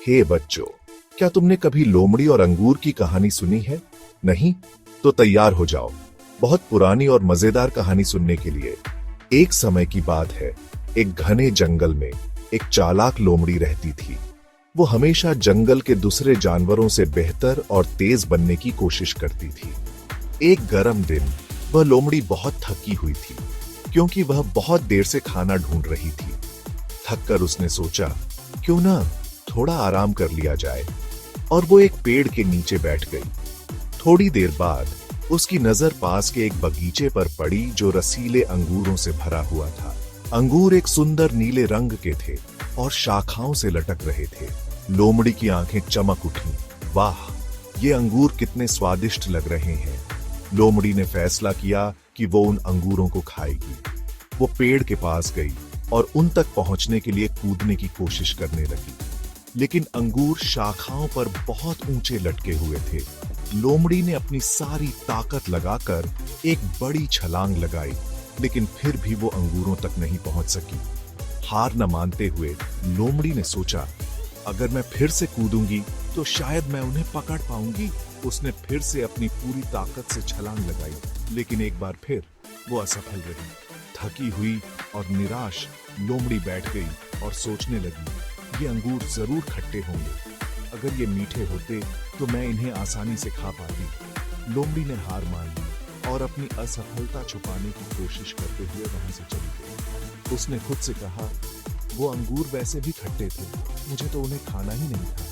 हे बच्चों, क्या तुमने कभी लोमड़ी और अंगूर की कहानी सुनी है? नहीं? तो तैयार हो जाओ बहुत पुरानी और मजेदार कहानी सुनने के लिए। एक समय की बात है, एक घने जंगल में एक चालाक लोमड़ी रहती थी। वो हमेशा जंगल के दूसरे जानवरों से बेहतर और तेज बनने की कोशिश करती थी। एक गर्म दिन वह लोमड़ी बहुत थकी हुई थी, क्योंकि वह बहुत देर से खाना ढूंढ रही थी। थककर उसने सोचा, क्यों ना थोड़ा आराम कर लिया जाए, और वो एक पेड़ के नीचे बैठ गई। थोड़ी देर बाद उसकी नजर पास के एक बगीचे पर पड़ी जो रसीले अंगूरों से भरा हुआ था। अंगूर एक सुंदर नीले रंग के थे और शाखाओं से लटक रहे थे। लोमड़ी की आंखें चमक उठी। वाह, ये अंगूर कितने स्वादिष्ट लग रहे हैं। लोमड़ी ने फैसला किया कि वो उन अंगूरों को खाएगी। वो पेड़ के पास गई और उन तक पहुंचने के लिए कूदने की कोशिश करने लगी, लेकिन अंगूर शाखाओं पर बहुत ऊंचे लटके हुए थे। लोमड़ी ने अपनी सारी ताकत लगाकर एक बड़ी छलांग लगाई, लेकिन फिर भी वो अंगूरों तक नहीं पहुंच सकी। हार न मानते हुए लोमड़ी ने सोचा, अगर मैं फिर से कूदूंगी तो शायद मैं उन्हें पकड़ पाऊंगी। उसने फिर से अपनी पूरी ताकत से छलांग लगाई, लेकिन एक बार फिर वो असफल रही। थकी हुई और निराश लोमड़ी बैठ गई और सोचने लगी, ये अंगूर जरूर खट्टे होंगे। अगर ये मीठे होते तो मैं इन्हें आसानी से खा पाती। लोमड़ी ने हार मान ली और अपनी असफलता छुपाने की कोशिश करते हुए वहां से चली गई। उसने खुद से कहा, वो अंगूर वैसे भी खट्टे थे, मुझे तो उन्हें खाना ही नहीं था।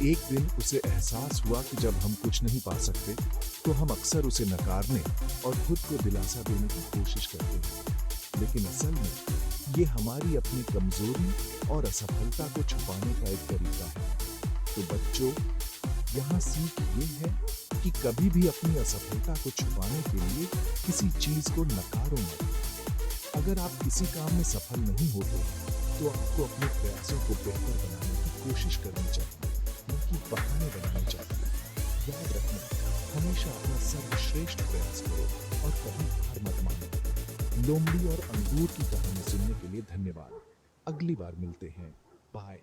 एक दिन उसे एहसास हुआ कि जब हम कुछ नहीं पा सकते तो हम अक्सर उसे नकारने और खुद को दिलासा देने की कोशिश करते हैं, लेकिन असल में ये हमारी अपनी कमजोरी और असफलता को छुपाने का एक तरीका है। तो बच्चों, यहाँ सीख ये है कि कभी भी अपनी असफलता को छुपाने के लिए किसी चीज को नकारो मत। अगर आप किसी काम में सफल नहीं होते तो आपको अपने प्रयासों को बेहतर बनाने की कोशिश करनी चाहिए, उनकी बहाने बनाने चाहिए। याद रखना, हमेशा अपना सर्वश्रेष्ठ प्रयास करो और कभी हार मत मानो। लोमड़ी और अंगूर की कहानी सुनने के लिए धन्यवाद। अगली बार मिलते हैं। बाय।